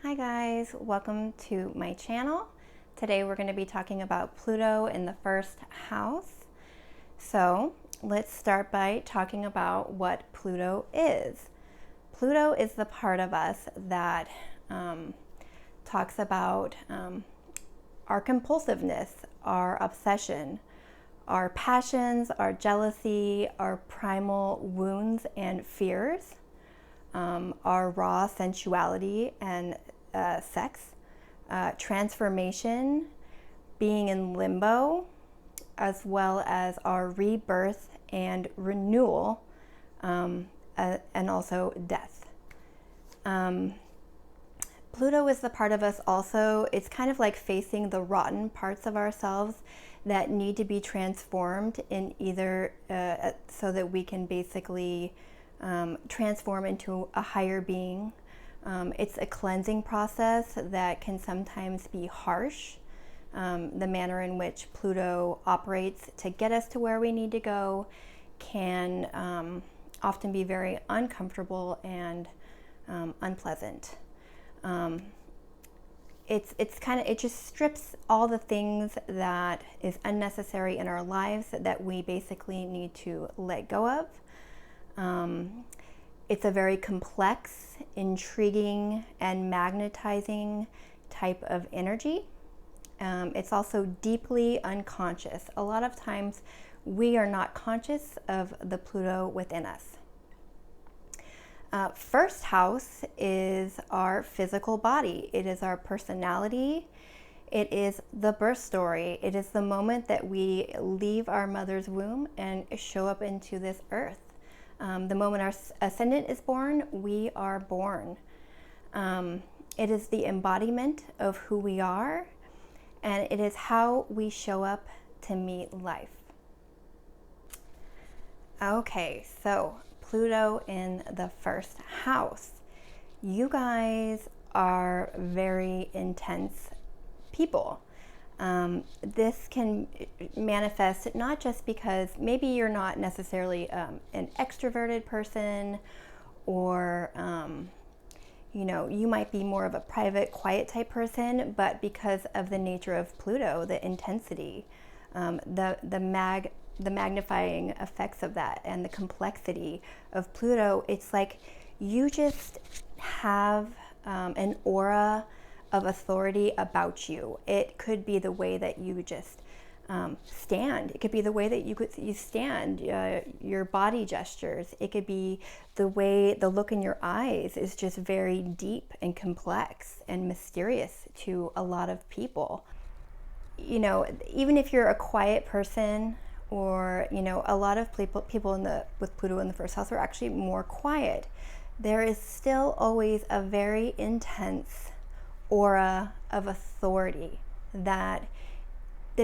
Hi guys, welcome to my channel. Today we're going to be talking about Pluto in the first house. So let's start by talking about what Pluto is. Pluto is the part of us that talks about our compulsiveness, our obsession, our passions, our jealousy, our primal wounds and fears, our raw sensuality and sex, transformation, being in limbo, as well as our rebirth and renewal, and also death. Pluto is the part of us also, it's kind of like facing the rotten parts of ourselves that need to be transformed in either so that we can basically transform into a higher being. It's a cleansing process that can sometimes be harsh. The manner in which Pluto operates to get us to where we need to go can often be very uncomfortable and unpleasant. It just strips all the things that is unnecessary in our lives that we basically need to let go of. It's a very complex, intriguing, and magnetizing type of energy. It's also deeply unconscious. A lot of times we are not conscious of the Pluto within us. First house is our physical body. It is our personality. It is the birth story. It is the moment that we leave our mother's womb and show up into this earth. The moment our ascendant is born, we are born. It is the embodiment of who we are, and it is how we show up to meet life. Okay, so Pluto in the first house. You guys are very intense people. This can manifest not just because maybe you're not necessarily an extroverted person, or you might be more of a private, quiet type person, but because of the nature of Pluto, the intensity, the magnifying effects of that, and the complexity of Pluto, it's like you just have an aura of authority about you. It could be the way that you just stand. It could be the way that you stand, your body gestures. It could be the look in your eyes is just very deep and complex and mysterious to a lot of people. Even if you're a quiet person, or a lot of people with Pluto in the first house are actually more quiet, there is still always a very intense aura of authority that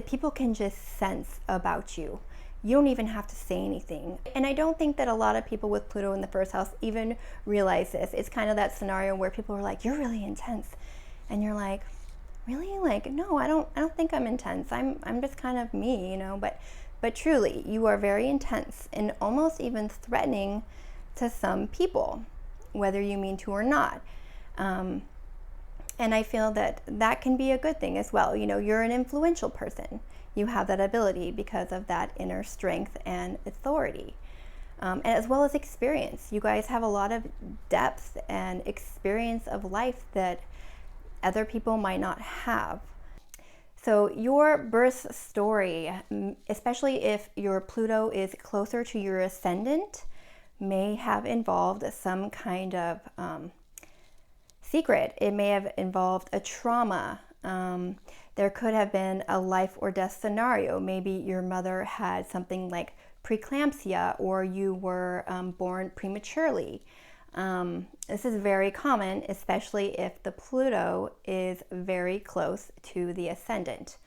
people can just sense about you. You don't even have to say anything. And I don't think that a lot of people with Pluto in the first house even realize this. It's kind of that scenario where people are like, "You're really intense," and you're like, "Really? Like, no, I don't think I'm intense. I'm just kind of me, But truly, you are very intense and almost even threatening to some people, whether you mean to or not. And I feel that can be a good thing as well. You're an influential person. You have that ability because of that inner strength and authority, and as well as experience. You guys have a lot of depth and experience of life that other people might not have. So your birth story, especially if your Pluto is closer to your ascendant, may have involved some kind of secret. It may have involved a trauma. There could have been a life or death scenario. Maybe your mother had something like preeclampsia, or you were born prematurely. This is very common, especially if the Pluto is very close to the ascendant.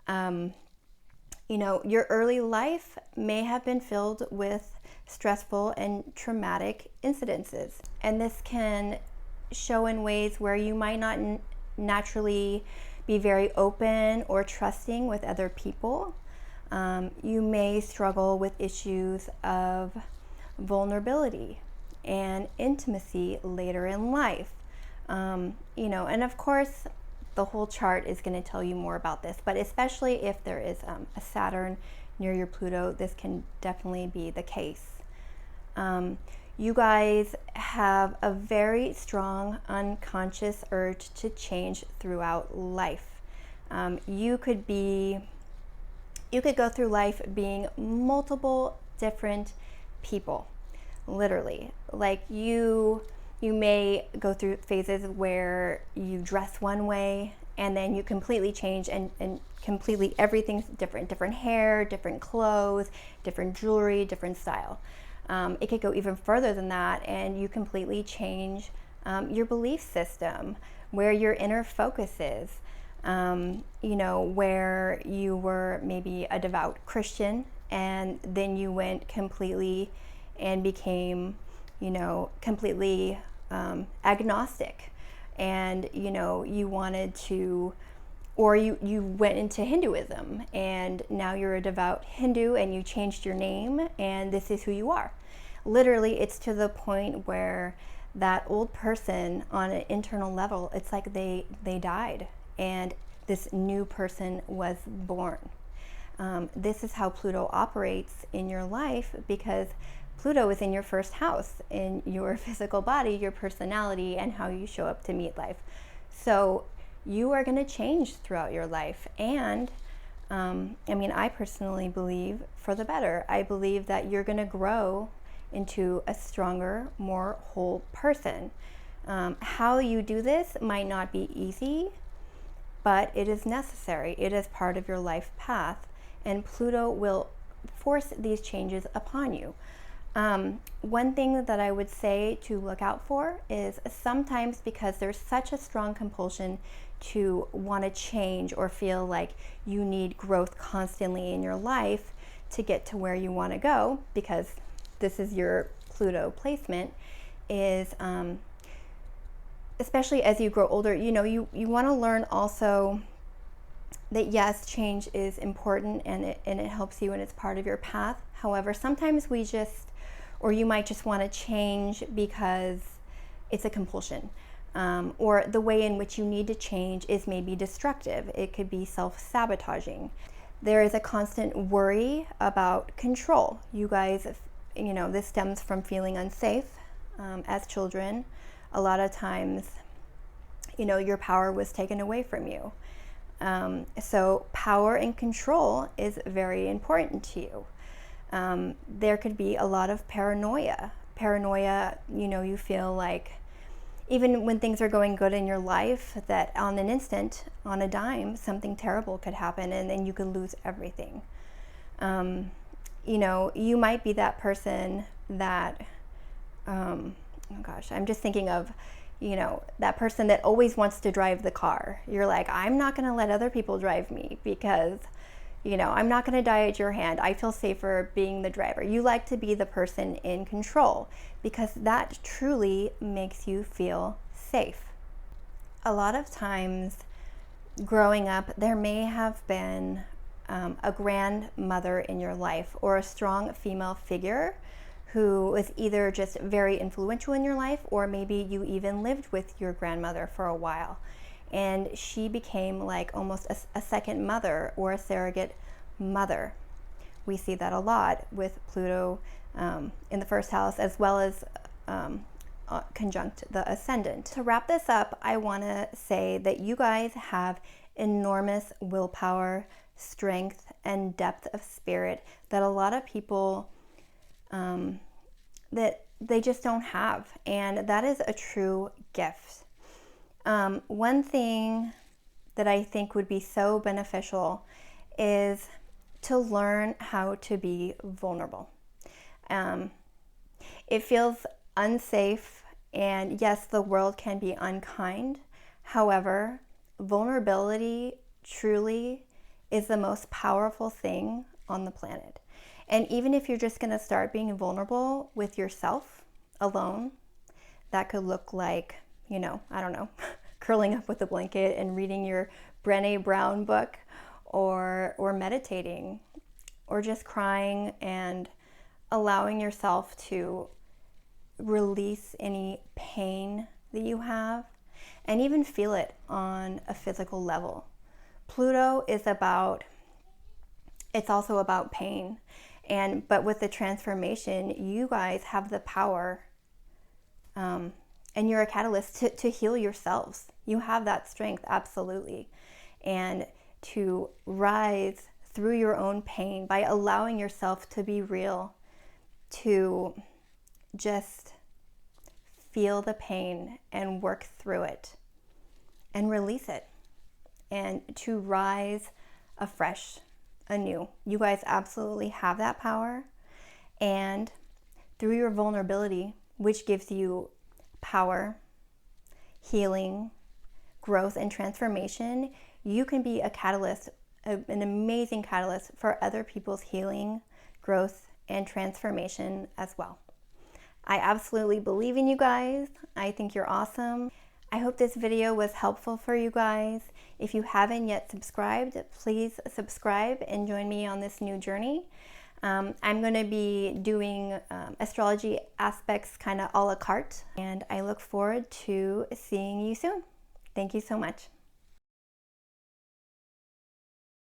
Your early life may have been filled with stressful and traumatic incidences, and this can show in ways where you might not naturally be very open or trusting with other people. You may struggle with issues of vulnerability and intimacy later in life. And of course, the whole chart is going to tell you more about this, but especially if there is a Saturn near your Pluto, this can definitely be the case. You guys have a very strong unconscious urge to change throughout life. You could go through life being multiple different people, literally. Like you may go through phases where you dress one way and then you completely change and completely everything's different hair, different clothes, different jewelry, different style. It could go even further than that, and you completely change your belief system, where your inner focus is. Where you were maybe a devout Christian, and then you went completely and became, completely agnostic, and you wanted to, or you went into Hinduism, and now you're a devout Hindu, and you changed your name, and this is who you are. Literally, it's to the point where that old person on an internal level, it's like they died, and this new person was born. This is how Pluto operates in your life, because Pluto is in your first house, in your physical body, your personality, and how you show up to meet life. So you are going to change throughout your life. And I personally believe for the better. I believe that you're going to grow into a stronger, more whole person. How you do this might not be easy, but it is necessary. It is part of your life path, and Pluto will force these changes upon you. One thing that I would say to look out for is sometimes, because there's such a strong compulsion to want to change or feel like you need growth constantly in your life to get to where you want to go, because this is your Pluto placement, is especially as you grow older, you want to learn also that yes, change is important, and it helps you and it's part of your path. However, sometimes you might just want to change because it's a compulsion, or the way in which you need to change is maybe destructive. It could be self-sabotaging. There is a constant worry about control. You guys, this stems from feeling unsafe as children. A lot of times, your power was taken away from you. So power and control is very important to you. There could be a lot of paranoia. You feel like even when things are going good in your life, that on an instant, on a dime, something terrible could happen, and then you could lose everything. You might be that person that, I'm just thinking of, that person that always wants to drive the car. You're like, I'm not going to let other people drive me because, I'm not going to die at your hand. I feel safer being the driver. You like to be the person in control because that truly makes you feel safe. A lot of times growing up, there may have been a grandmother in your life, or a strong female figure who was either just very influential in your life, or maybe you even lived with your grandmother for a while, and she became like almost a second mother or a surrogate mother. We see that a lot with Pluto in the first house, as well as conjunct the ascendant. To wrap this up, I want to say that you guys have enormous willpower, strength, and depth of spirit that a lot of people that they just don't have, and that is a true gift. One thing that I think would be so beneficial is to learn how to be vulnerable. It feels unsafe, and yes, the world can be unkind. However, vulnerability truly is the most powerful thing on the planet. And even if you're just going to start being vulnerable with yourself alone, that could look like, curling up with a blanket and reading your Brené Brown book, or meditating, or just crying and allowing yourself to release any pain that you have. and even feel it on a physical level. Pluto is it's also about pain. But with the transformation, you guys have the power, and you're a catalyst to heal yourselves. You have that strength, absolutely. And to rise through your own pain by allowing yourself to be real, to just feel the pain and work through it and release it, and to rise afresh, anew. You guys absolutely have that power. And through your vulnerability, which gives you power, healing, growth, and transformation, you can be a catalyst, an amazing catalyst for other people's healing, growth, and transformation as well. I absolutely believe in you guys. I think you're awesome. I hope this video was helpful for you guys. If you haven't yet subscribed, please subscribe and join me on this new journey. I'm going to be doing astrology aspects kind of a la carte, and I look forward to seeing you soon. Thank you so much.